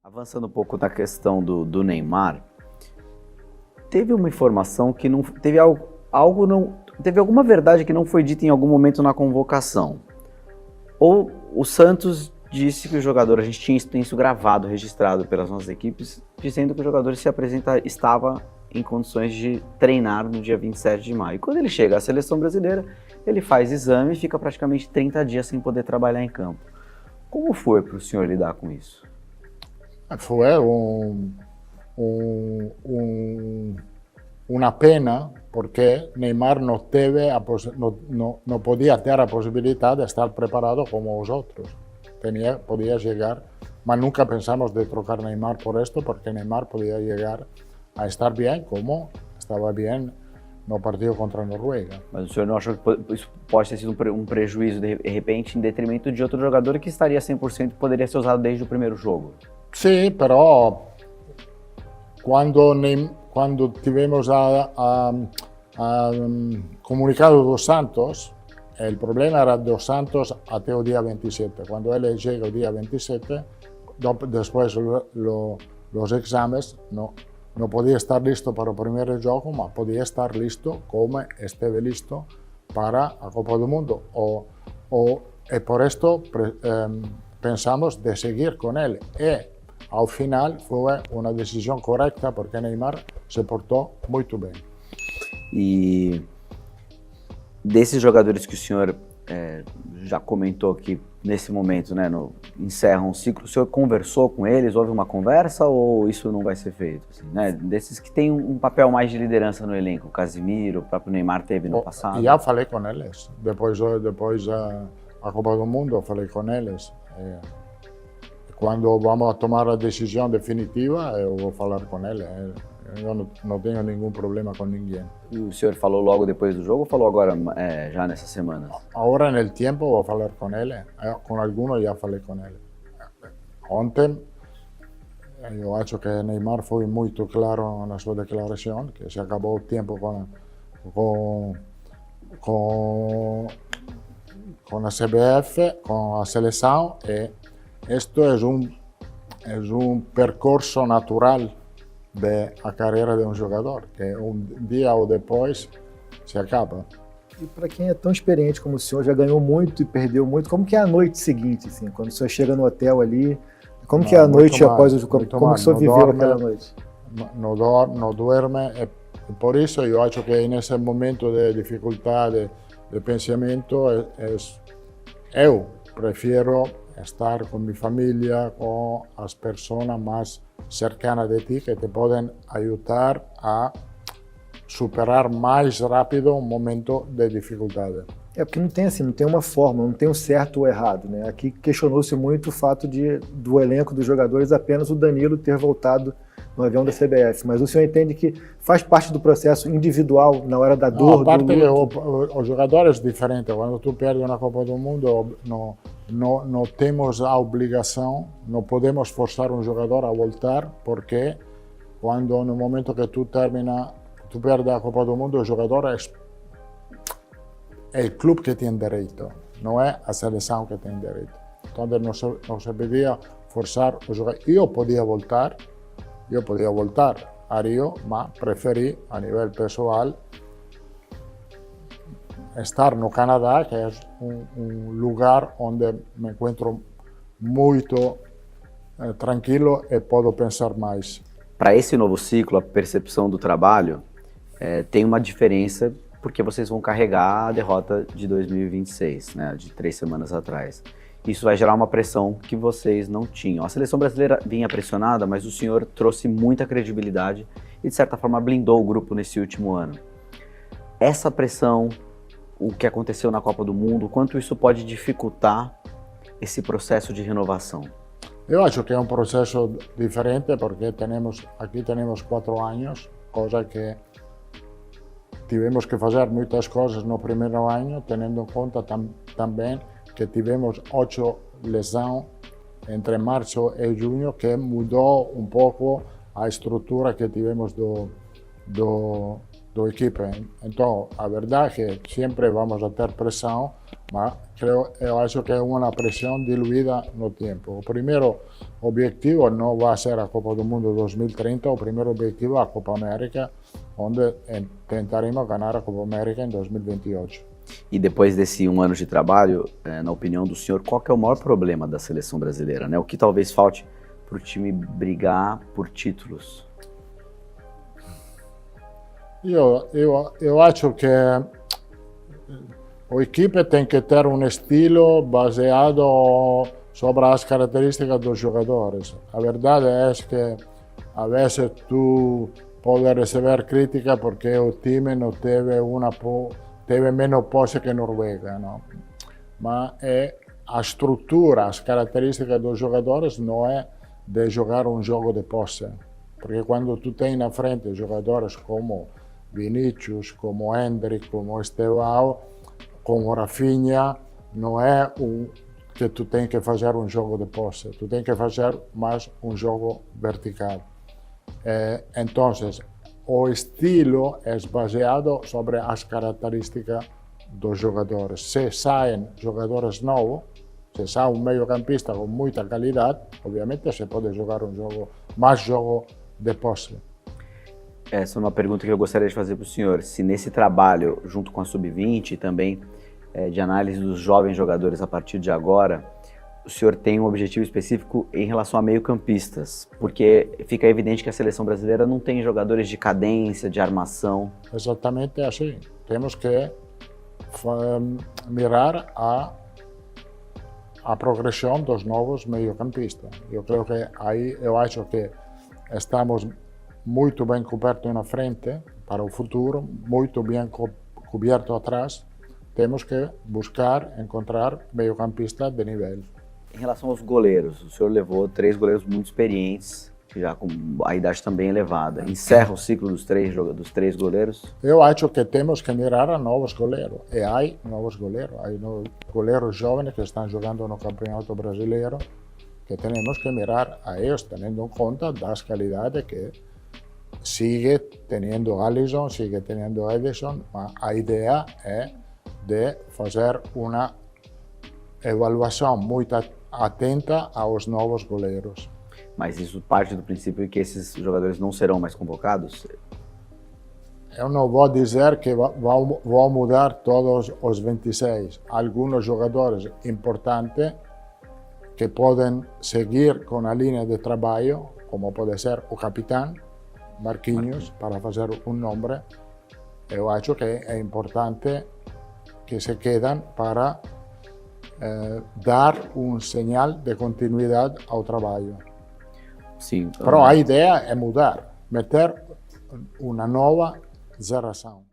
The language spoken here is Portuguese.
Avançando um pouco na questão do Neymar, teve uma informação que não teve algo não teve alguma verdade que não foi dita em algum momento na convocação. Ou o Santos disse que o jogador, a gente tem isso gravado, registrado pelas nossas equipes, dizendo que o jogador estava em condições de treinar no dia 27 de maio. E quando ele chega à seleção brasileira, ele faz exame e fica praticamente 30 dias sem poder trabalhar em campo. Como foi para o senhor lidar com isso? Fue una pena porque Neymar no podía tener la posibilidad de estar preparado como los otros. Podía llegar, mas nunca pensamos de trocar Neymar por esto, porque Neymar podía llegar a estar bien como estava bien no partido contra a Noruega. Mas o senhor não achou que isso pode ter sido um prejuízo, de repente, em detrimento de outro jogador que estaria 100% e poderia ser usado desde o primeiro jogo? Sí, pero cuando tivemos comunicado dos Santos, el problema era dos Santos hasta el día 27. Cuando él llega el día 27, después los exámenes, no podía estar listo para el primer juego, pero podía estar listo como esté listo para la Copa del Mundo. Y por esto pensamos de seguir con él. Al final fue una decisión correcta porque Neymar se portou muito bem. E desses jogadores que o senhor já comentou que nesse momento, né, encerram um ciclo, o senhor conversou com eles, houve uma conversa ou isso não vai ser feito? Assim, né? Desses que têm um papel mais de liderança no elenco, o Casemiro, o próprio Neymar teve no passado. Já falei com eles, depois a Copa do Mundo falei com eles. Quando vamos a tomar a decisão definitiva, eu vou falar com ele. Eu não tenho nenhum problema com ninguém. E o senhor falou logo depois do jogo ou falou agora, já nessas semanas? Agora, no tempo, vou falar com ele. Com alguns já falei com ele. Ontem, eu acho que Neymar foi muito claro na sua declaração, que se acabou o tempo com a CBF, com a seleção, e esto es un percurso natural de la carreira de um jogador, que um dia ou depois se acaba. E para quem é tão experiente como o senhor, já ganhou muito e perdeu muito, como que é a noite seguinte, assim, quando o senhor chega no hotel ali, como que é a noite após o jogo, como o senhor viveu aquela noite? Não dorme, e por isso eu acho que nesse momento de dificuldade de pensamento, eu prefiro estar con mi familia, con las personas más cercanas de ti que te pueden ayudar a superar mais rápido um momento de dificuldade. Porque não tem uma forma, não tem um certo ou errado, né? Aqui questionou-se muito o fato do elenco dos jogadores apenas o Danilo ter voltado no avião da CBF, mas o senhor entende que faz parte do processo individual na hora da dor? A parte que os jogadores é diferente. Quando tu perdes na Copa do Mundo, não temos a obrigação, não podemos forçar um jogador a voltar, porque quando no momento que tu perdes a Copa do Mundo, o jogador é o clube que tem direito, não é a seleção que tem direito. Então não se podia forçar o jogador. Eu podia voltar a Rio, mas preferi a nível pessoal estar no Canadá, que é um lugar onde me encontro muito tranquilo e posso pensar mais. Para esse novo ciclo, a percepção do trabalho tem uma diferença, porque vocês vão carregar a derrota de 2026, né, de 3 semanas atrás. Isso vai gerar uma pressão que vocês não tinham. A seleção brasileira vinha pressionada, mas o senhor trouxe muita credibilidade e, de certa forma, blindou o grupo nesse último ano. Essa pressão, o que aconteceu na Copa do Mundo, quanto isso pode dificultar esse processo de renovação? Eu acho que é um processo diferente, porque aqui temos 4 anos, coisa que tivemos que fazer muitas coisas no primeiro ano, tendo em conta também que tivemos 8 lesões entre março e junho, que mudou um pouco a estrutura que tivemos da equipe. Então, a verdade é que sempre vamos a ter pressão, mas eu acho que é uma pressão diluída no tempo. O primeiro objetivo não vai ser a Copa do Mundo 2030, o primeiro objetivo é a Copa América, onde tentaremos ganhar a Copa América em 2028. E depois desse 1 ano de trabalho, na opinião do senhor, qual que é o maior problema da seleção brasileira, né? O que talvez falte para o time brigar por títulos? Eu acho que a equipe tem que ter um estilo baseado sobre as características dos jogadores. A verdade é que a vezes tu pode receber crítica porque o time não teve menos posse que a Noruega, não? Mas a estrutura, as características dos jogadores não é de jogar um jogo de posse. Porque quando tu tens na frente jogadores como Vinícius, como Endrick, como Estevão, como Rafinha, não é que tu tens que fazer um jogo de posse, tu tens que fazer mais um jogo vertical. Então, o estilo é baseado sobre as características dos jogadores. Se saem jogadores novos, se sai um meio-campista com muita qualidade, obviamente se pode jogar mais jogo de posse. Essa é uma pergunta que eu gostaria de fazer para o senhor. Se nesse trabalho, junto com a Sub-20 e também de análise dos jovens jogadores a partir de agora, o senhor tem um objetivo específico em relação a meio-campistas, porque fica evidente que a seleção brasileira não tem jogadores de cadência, de armação. Exatamente assim. Temos que mirar a progressão dos novos meio-campistas. Eu acho que estamos muito bem cobertos na frente para o futuro, muito bem coberto atrás. Temos que buscar encontrar meio-campistas de nível. Em relação aos goleiros, o senhor levou 3 goleiros muito experientes, já com a idade também elevada. Encerra o ciclo dos três goleiros? Eu acho que temos que mirar a novos goleiros. E há novos goleiros. Há goleiros jovens que estão jogando no Campeonato Brasileiro, que temos que mirar a eles, tendo em conta das qualidades que sigue teniendo Alisson, sigue teniendo Ederson, mas a ideia é de fazer uma avaliação muito atenta aos novos goleiros. Mas isso parte do princípio que esses jogadores não serão mais convocados? Eu não vou dizer que vou mudar todos os 26. Alguns jogadores importantes que podem seguir com a linha de trabalho, como pode ser o capitão, Marquinhos, para fazer um nome. Eu acho que é importante que se quedem para dar um sinal de continuidade ao trabalho. Sim. Però a ideia é mudar, meter uma nova geração.